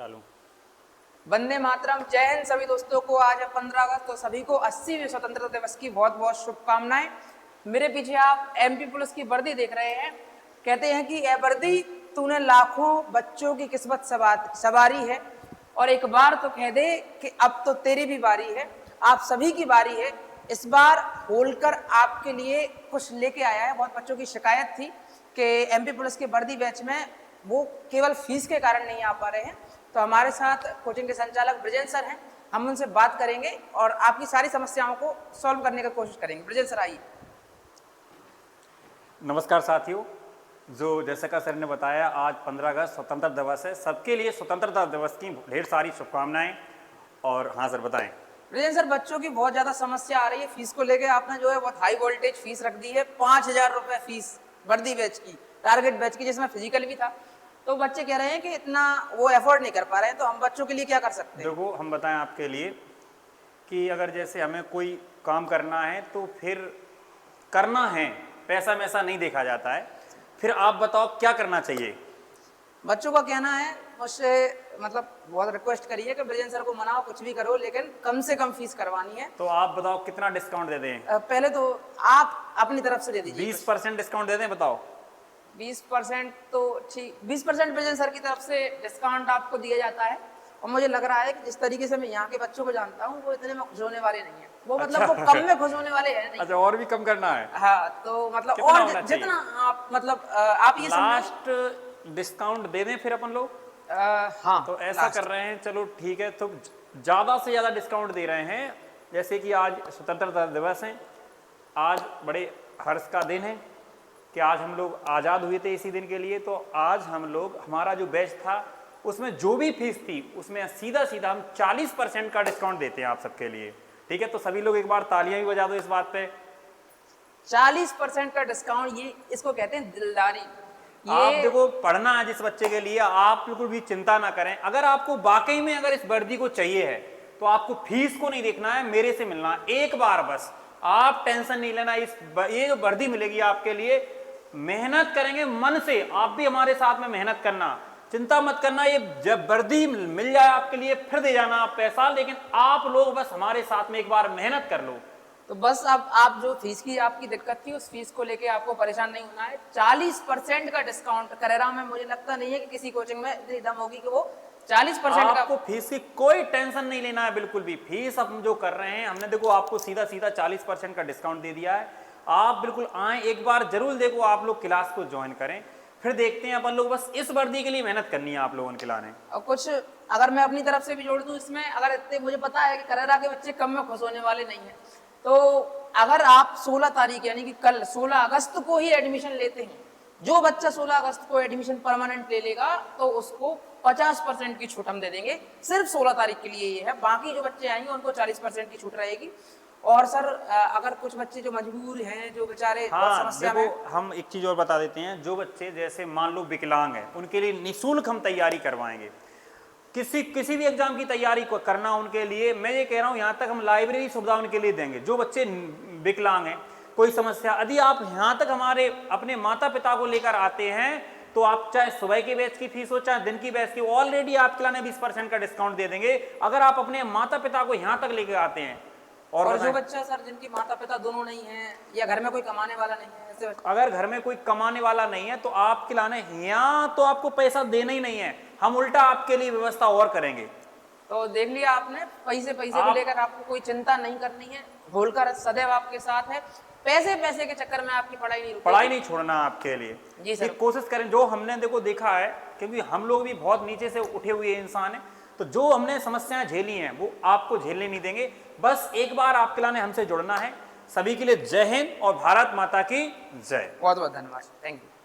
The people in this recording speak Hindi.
डालूं। वंदे मातरम। जय हिंद सभी दोस्तों को। आज है 15 अगस्त, तो सभी को 80वें स्वतंत्रता दिवस की बहुत बहुत शुभकामनाएं। मेरे पीछे आप एमपी पुलिस की वर्दी देख रहे हैं। कहते हैं कि ए वर्दी तूने लाखों बच्चों की किस्मत सवारी है, और एक बार तो कह दे कि अब तो तेरी भी बारी है। आप सभी की बारी है। इस बार होलकर आपके लिए कुछ लेके आया है। बहुत बच्चों की शिकायत थी कि एमपी पुलिस के वर्दी बैच में वो केवल फीस के कारण नहीं आ पा रहे हैं। तो हमारे साथ कोचिंग के संचालक ब्रिजेंद्र सर हैं। हम उनसे बात करेंगे और आपकी सारी समस्याओं को सॉल्व करने की कोशिश करेंगे। ब्रिजेंद्र सर आइए। नमस्कार साथियों, जो जैसा का सर ने बताया, आज 15 अगस्त स्वतंत्रता दिवस है। सबके लिए स्वतंत्रता दिवस की ढेर सारी शुभकामनाएं। और हाँ सर, बताएं। ब्रिजेंद्र सर, बच्चों की बहुत ज़्यादा समस्या आ रही है फीस को लेके। आपने जो है बहुत हाई वोल्टेज फीस रख दी है। 5,000 रुपये फीस वर्दी बैच की, टारगेट बैच की, जिसमें फिजिकल भी था। तो बच्चे कह रहे हैं कि इतना वो एफोर्ड नहीं कर पा रहे हैं। तो हम बच्चों के लिए क्या कर सकते हैं? देखो, हम बताएं आपके लिए कि अगर जैसे हमें कोई काम करना है तो फिर करना है, पैसा वैसा नहीं देखा जाता है। फिर आप बताओ क्या करना चाहिए। बच्चों का कहना है, मुझसे मतलब बहुत रिक्वेस्ट करी है कि ब्रिजेंद्र सर को मनाओ, कुछ भी करो, लेकिन कम से कम फीस करवानी है। तो आप बताओ कितना डिस्काउंट दे दें। पहले तो आप अपनी तरफ से दे दीजिए। 20% डिस्काउंट दे दें, बताओ। 20% तो ठीक, 20% ब्रिजेंद्र सर की तरफ से डिस्काउंट आपको दिया जाता है। और मुझे लग रहा है कि जिस तरीके से मैं यहाँ के बच्चों को जानता हूँ, वो इतने में खुश होने वाले नहीं है। वो मतलब अच्छा। वो कम में खुश होने वाले हैं नहीं। अच्छा, और भी कम करना है। हाँ, तो मतलब कितना और होना चाहिए? जितना आप मतलब आप ये लास्ट डिस्काउंट दे दें फिर अपन लोग। हाँ, तो ऐसा कर रहे हैं, चलो ठीक है। तो ज़्यादा से ज़्यादा डिस्काउंट दे रहे हैं। जैसे कि आज स्वतंत्रता दिवस है, आज बड़े हर्ष का दिन है कि आज हम लोग आज़ाद हुए थे इसी दिन के लिए। तो आज हम लोग, हमारा जो बैच था उसमें जो भी फीस थी उसमें सीधा सीधा हम 40% का डिस्काउंट देते हैं आप सबके लिए। ठीक है, तो सभी लोग एक बार तालियां भी बजा दो इस बात पे। 40% का डिस्काउंट, ये इसको कहते हैं दिलदारी। आप देखो, पढ़ना है जिस बच्चे के लिए, आप बिल्कुल भी चिंता ना करें। अगर आपको वाकई में अगर इस वर्दी को चाहिए है तो आपको फीस को नहीं देखना है, मेरे से मिलना है एक बार बस। आप टेंशन नहीं लेना, ये जो वर्दी मिलेगी आपके लिए, मेहनत करेंगे मन से। आप भी हमारे साथ में मेहनत करना, चिंता मत करना। ये जब वर्दी मिल जाए आपके लिए फिर दे जाना आप पैसा, लेकिन आप लोग बस हमारे साथ में एक बार मेहनत कर लो। तो बस अब आप जो फीस की आपकी दिक्कत थी, उस फीस को लेके आपको परेशान नहीं होना है। 40% का डिस्काउंट करेरा में मुझे लगता नहीं है कि किसी कोचिंग में इतनी दम होगी कि वो 40% का। आपको फीस की कोई टेंशन नहीं लेना है बिल्कुल भी। फीस हम जो कर रहे हैं, हमने देखो आपको सीधा सीधा 40% का डिस्काउंट दे दिया है। आप बिल्कुल आए, एक बार जरूर देखो, आप लोग क्लास को ज्वाइन करें, फिर देखते हैं अपन लोग। बस इस वर्दी के लिए मेहनत करनी है आप लोगों के लाने। और कुछ अगर मैं अपनी तरफ से भी जोड़ दूं इसमें, अगर इतने मुझे पता है कि करेरा के बच्चे कम में खुश होने वाले नहीं है, तो अगर आप 16 तारीख यानी कि कल 16 अगस्त को ही एडमिशन लेते हैं, जो बच्चा 16 अगस्त को एडमिशन परमानेंट ले लेगा तो उसको 50% की छूट हम दे देंगे। सिर्फ 16 तारीख के लिए ये है। बाकी जो बच्चे आएंगे उनको 40% की छूट रहेगी। और सर, अगर कुछ बच्चे जो मजबूर हैं, जो बेचारे समस्या में, देखो हम एक चीज और बता देते हैं। जो बच्चे जैसे मान लो विकलांग हैं, उनके लिए निःशुल्क हम तैयारी करवाएंगे। किसी भी एग्जाम की तैयारी को करना उनके लिए, मैं ये कह रहा हूँ, यहाँ तक हम लाइब्रेरी सुविधा उनके लिए देंगे। जो बच्चे विकलांग हैं, कोई समस्या, यदि आप यहाँ तक हमारे अपने माता पिता को लेकर आते हैं, तो आप चाहे सुबह के बैच की फीस हो चाहे दिन की बैच की, ऑलरेडी आपके लाने 20% का डिस्काउंट दे देंगे अगर आप अपने माता पिता को यहाँ तक लेकर आते हैं। और जो बच्चा सर जिनकी माता पिता दोनों नहीं है, या घर में कोई कमाने वाला नहीं है, ऐसे अगर घर में कोई कमाने वाला नहीं है तो आपके लाने यहाँ तो आपको पैसा देना ही नहीं है, हम उल्टा आपके लिए व्यवस्था और करेंगे। तो देख लिया आपने, पैसे को लेकर आपको कोई चिंता नहीं करनी है। होलकर सदैव आपके साथ है। पैसे के चक्कर में आपकी पढ़ाई नहीं छोड़ना आपके लिए। जी सर, कोशिश करें। जो हमने देखो देखा है, क्योंकि हम लोग भी बहुत नीचे से उठे हुए इंसान हैं, तो जो हमने समस्याएं झेली हैं वो आपको झेलने नहीं देंगे। बस एक बार आपके लाने हमसे जुड़ना है। सभी के लिए जय हिंद और भारत माता की जय। बहुत बहुत धन्यवाद। Thank you.